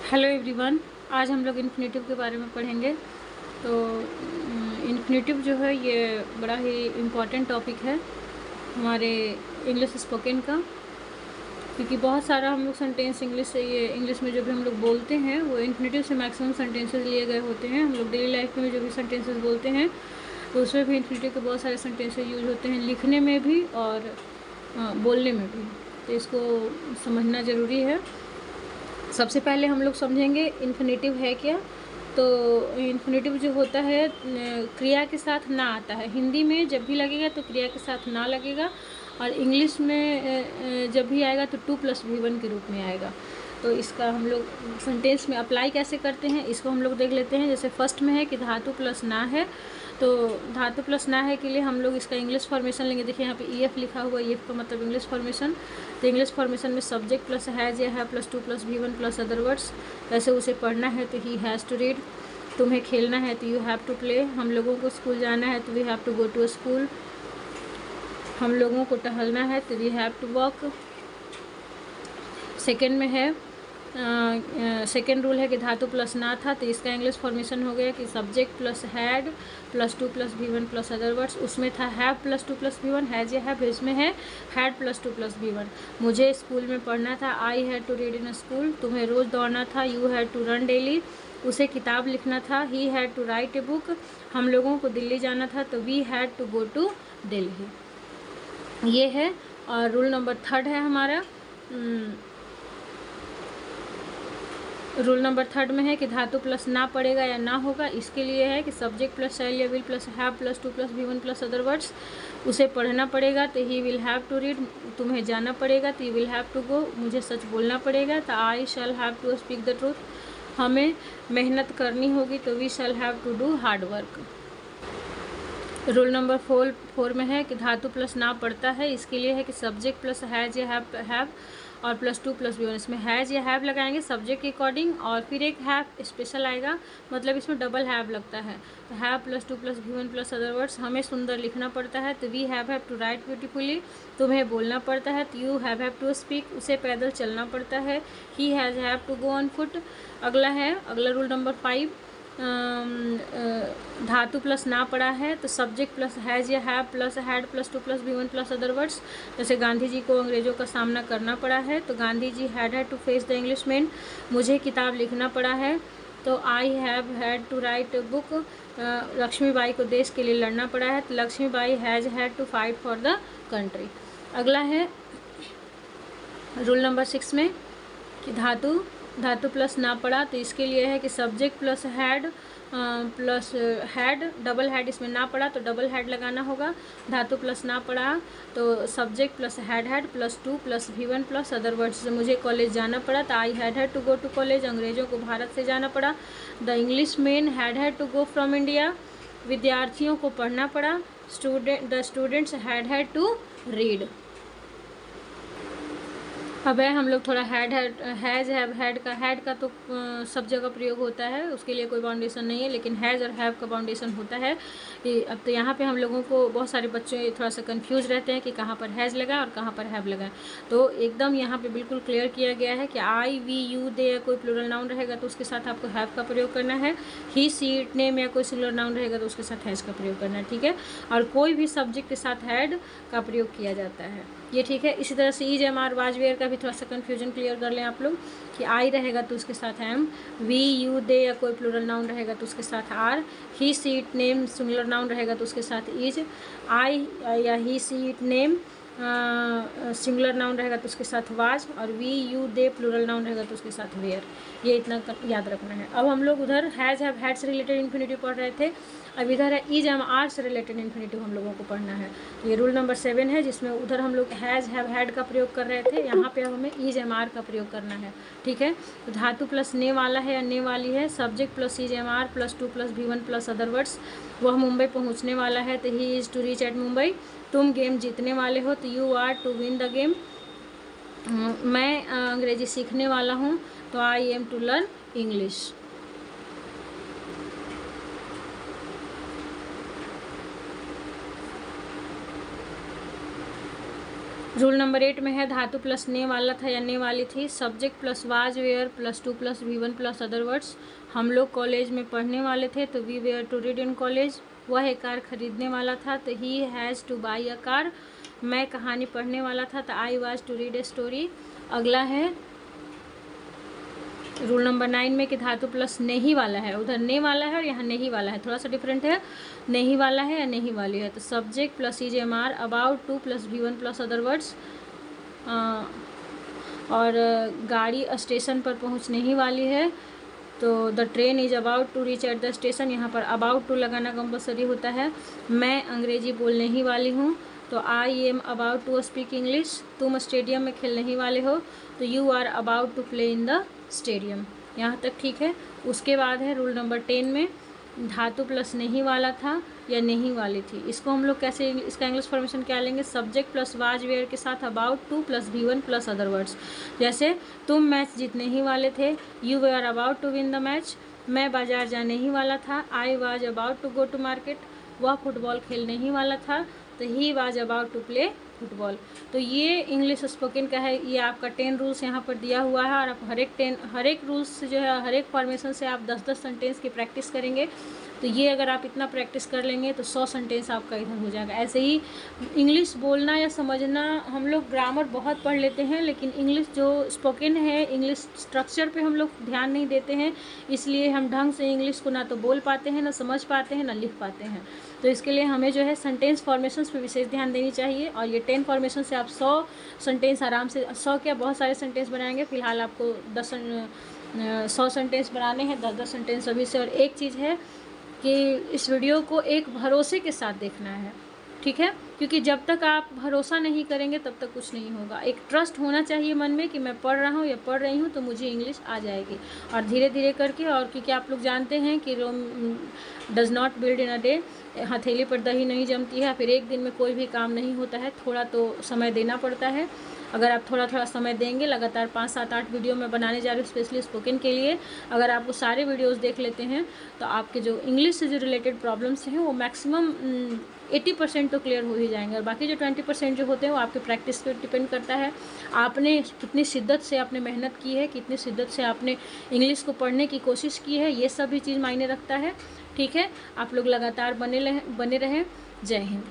Hello everyone. आज हम लोग इन्फिनेटिव के बारे में पढ़ेंगे। तो इन्फिनेटिव जो है ये बड़ा ही इम्पॉर्टेंट टॉपिक है हमारे इंग्लिश स्पोकन का, क्योंकि बहुत सारा हम लोग सेंटेंस इंग्लिश से ये इंग्लिश में जो भी हम लोग बोलते हैं वो इन्फिनेटिव से मैक्सिमम सेंटेंसेस लिए गए होते हैं। हम लोग डेली लाइफ में जो भी सेंटेंसेस बोलते हैं तो उसमें भी इन्फिनेटिव के बहुत सारे सेंटेंसेस यूज होते हैं, लिखने में भी और बोलने में भी। तो इसको समझना ज़रूरी है। सबसे पहले हम लोग समझेंगे इन्फिनेटिव है क्या। तो इन्फिनेटिव जो होता है क्रिया के साथ ना आता है। हिंदी में जब भी लगेगा तो क्रिया के साथ ना लगेगा, और इंग्लिश में जब भी आएगा तो 2+V1 के रूप में आएगा। तो इसका हम लोग सेंटेंस में अप्लाई कैसे करते हैं इसको हम लोग देख लेते हैं। जैसे फर्स्ट में है कि धातु प्लस ना है, तो धातु प्लस ना है के लिए हम लोग इसका इंग्लिश फॉर्मेशन लेंगे। देखिए यहाँ पे EF लिखा हुआ है, EF का मतलब इंग्लिश फॉर्मेशन। तो इंग्लिश फॉर्मेशन में सब्जेक्ट प्लस हैज़ या है plus 2+V1 plus other words. वैसे उसे पढ़ना है तो ही हैज़ टू रीड, तुम्हें खेलना है तो यू हैव टू प्ले, हम लोगों को स्कूल जाना है तो we have to go to school, हम लोगों को टहलना है तो we have to walk. Second में है सेकेंड रूल है कि धातु प्लस ना था, तो इसका इंग्लिश फॉर्मेशन हो गया कि subject plus had plus 2+V1 plus other words. उसमें था हैव प्लस 2+V1, हैज़ या हैव, इसमें है हैड प्लस 2+V1। मुझे स्कूल में पढ़ना था, I had to read in school. तुम्हें रोज़ दौड़ना था, you had to run daily. उसे किताब लिखना था, he had to write a book. हम लोगों को दिल्ली जाना था तो we had to go to Delhi. ये है। और रूल नंबर 3 है हमारा। रूल नंबर 3 में है कि धातु प्लस ना पड़ेगा या ना होगा। इसके लिए है कि सब्जेक्ट प्लस शैल या will plus have plus 2+V1 plus other words. उसे पढ़ना पड़ेगा तो ही विल हैव टू रीड। तुम्हें जाना पड़ेगा तो you will have to go. मुझे सच बोलना पड़ेगा तो I shall have to speak the truth. हमें मेहनत करनी होगी तो we shall have to do hard work. Rule number 4 में है कि धातु प्लस ना पड़ता है। इसके लिए है कि सब्जेक्ट प्लस हैज़ या हैव और प्लस 2+V1। इसमें हैज़ या हैव लगाएंगे सब्जेक्ट के अकॉर्डिंग, और फिर एक हैव स्पेशल आएगा, मतलब इसमें डबल हैव लगता है। तो have plus 2+V1 plus other words. हमें सुंदर लिखना पड़ता है तो we have to write beautifully. तुम्हें बोलना पड़ता है तो यू हैव टू स्पीक। उसे पैदल चलना पड़ता है, he has have to go on foot. अगला रूल नंबर 5, धातु प्लस ना पड़ा है तो सब्जेक्ट प्लस हैज़ या have plus had plus 2+V1 plus other words. जैसे गांधी जी को अंग्रेज़ों का सामना करना पड़ा है तो Gandhi ji had to face the Englishman. मुझे किताब लिखना पड़ा है तो I have had to write book. Laxmibai को देश के लिए लड़ना पड़ा है तो Laxmibai has had to fight for the country. अगला है रूल नंबर 6 में कि धातु प्लस ना पड़ा, तो इसके लिए है कि subject plus had plus had, double had इसमें ना पड़ा तो डबल हैड लगाना होगा। धातु प्लस ना पड़ा तो subject plus had plus 2+V1 plus other words. से मुझे कॉलेज जाना पड़ा तो I had to go to college. अंग्रेज़ों को भारत से जाना पड़ा, the English man had to go from India. विद्यार्थियों को पढ़ना पड़ा, the students had to read. अब है हम लोग थोड़ा हैज़ हैड का तो सब जगह प्रयोग होता है, उसके लिए कोई बाउंडेशन नहीं है, लेकिन हैज़ और हैव का बाउंडेशन होता है। अब तो यहाँ पे हम लोगों को बहुत सारे बच्चे थोड़ा सा कंफ्यूज रहते हैं कि कहाँ पर हैज़ लगा और कहाँ पर हैव लगा। तो एकदम यहाँ पे बिल्कुल क्लियर किया गया है कि आई वी यू दे या कोई प्लूरल नाउन रहेगा तो उसके साथ आपको हैव का प्रयोग करना है। ही सी इट नेम या कोई सिंगुलर नाउन रहेगा तो उसके साथ हैज़ का प्रयोग करना है, ठीक है। और कोई भी सब्जेक्ट के साथ हैड का प्रयोग किया जाता है, ये ठीक है। इसी तरह से is am are was were का भी थोड़ा सा कन्फ्यूजन क्लियर कर लें आप लोग कि आई रहेगा तो उसके साथ एम, वी यू दे या कोई प्लूरल नाउन रहेगा तो उसके साथ are, he she it name singular noun रहेगा तो उसके साथ इज, आई या he she it name singular noun रहेगा तो उसके साथ वाज, और we you they plural noun रहेगा तो उसके साथ वेयर। ये इतना याद रखना है। अब हम लोग उधर हैज़ हैव हैड से रिलेटेड इन्फिनेटिव पढ़ रहे थे, अब इधर है ईज एम आर से रिलेटेड इन्फिनेटिव हम लोगों को पढ़ना है। तो ये रूल नंबर 7 है, जिसमें उधर हम लोग हैज़ हैव हैड का प्रयोग कर रहे थे, यहाँ पे अब हमें ईज एम आर का प्रयोग करना है, ठीक है। तो धातु प्लस ने वाला है या ने वाली है, subject plus is am are plus 2+V1 plus other words. वह मुंबई पहुँचने वाला है तो he is to reach at Mumbai. तुम गेम जीतने वाले हो तो you are to win the game. मैं अंग्रेजी सीखने वाला हूँ तो I am to learn English. Rule number 8 में है धातु प्लस ने वाला था या ने वाली थी। Subject plus was were plus to plus V1 plus other words. हम लोग कॉलेज में पढ़ने वाले थे तो we were to read in college. वह एक कार खरीदने वाला था तो he has to buy a car. मैं कहानी पढ़ने वाला था तो I was to read a story. अगला है रूल नंबर 9 में कि धातु प्लस नहीं वाला है, उधर ने वाला है और यहाँ नहीं वाला है, थोड़ा सा डिफरेंट है। नहीं वाला है या नहीं वाली है तो subject plus EJMR about to plus V1 plus other words. और गाड़ी स्टेशन पर पहुँचने ही वाली है तो the train is about to reach at the station. यहाँ पर अबाउट टू लगाना कंपलसरी होता है। मैं अंग्रेजी बोलने ही वाली हूँ तो I am about to speak English. तुम स्टेडियम में खेलने ही वाले हो तो you are about to play in the stadium. यहाँ तक ठीक है। उसके बाद है रूल नंबर 10 में धातु प्लस नहीं वाला था या नहीं वाली थी। इसको हम लोग कैसे, इसका इंग्लिश फॉर्मेशन क्या लेंगे? सब्जेक्ट प्लस वाज वेयर के साथ about to plus V1 plus other words. जैसे तुम मैच जीतने ही वाले थे, you were about to win the match. मैं बाजार जाने ही वाला था, I was about to go to market. वह फुटबॉल खेलने ही वाला था तो he was about to play football. तो ये इंग्लिश स्पोकन का है। ये आपका 10 रूल्स यहाँ पर दिया हुआ है और आप हर एक रूल्स से जो है, हर एक फॉर्मेशन से आप 10-10 सेंटेंस की प्रैक्टिस करेंगे तो ये अगर आप इतना प्रैक्टिस कर लेंगे तो 100 सेंटेंस आपका इधर हो जाएगा। ऐसे ही इंग्लिश बोलना या समझना, हम लोग ग्रामर बहुत पढ़ लेते हैं लेकिन इंग्लिश जो स्पोकन है, इंग्लिश स्ट्रक्चर पे हम लोग ध्यान नहीं देते हैं, इसलिए हम ढंग से इंग्लिश को ना तो बोल पाते हैं, ना समझ पाते हैं, ना लिख पाते हैं। तो इसके लिए हमें जो है सेंटेंस फॉर्मेशंस पे विशेष ध्यान देनी चाहिए। और ये 10 फॉर्मेशन से आप 100 सेंटेंस आराम से, 100 क्या बहुत सारे सेंटेंस बनाएंगे। फिलहाल आपको 100 सेंटेंस बनाने हैं, 10-10 सेंटेंस अभी से। और एक चीज़ है कि इस वीडियो को एक भरोसे के साथ देखना है, ठीक है? क्योंकि जब तक आप भरोसा नहीं करेंगे तब तक कुछ नहीं होगा। एक ट्रस्ट होना चाहिए मन में कि मैं पढ़ रहा हूँ या पढ़ रही हूँ तो मुझे इंग्लिश आ जाएगी। और धीरे धीरे करके, और क्योंकि आप लोग जानते हैं कि Rome does not build in a day, हथेली पर दही नहीं जमती है, फिर एक दिन में कोई भी काम नहीं होता है, थोड़ा तो समय देना पड़ता है। अगर आप थोड़ा थोड़ा समय देंगे, लगातार 5, 7, 8 वीडियो मैं बनाने जा रही हूँ स्पेशली स्पोकन के लिए, अगर आप वो सारे वीडियोस देख लेते हैं तो आपके जो इंग्लिश से जो रिलेटेड प्रॉब्लम्स हैं वो मैक्सिमम 80% तो क्लियर हो ही जाएंगे। और बाकी जो 20% जो होते हैं वो आपके प्रैक्टिस पर डिपेंड करता है, आपने कितनी शिद्दत से आपने मेहनत की है, कितनी शिद्दत से आपने इंग्लिश को पढ़ने की कोशिश की है, ये सब भी चीज़ मायने रखता है। ठीक है, आप लोग लगातार बने रहें। जय हिंद।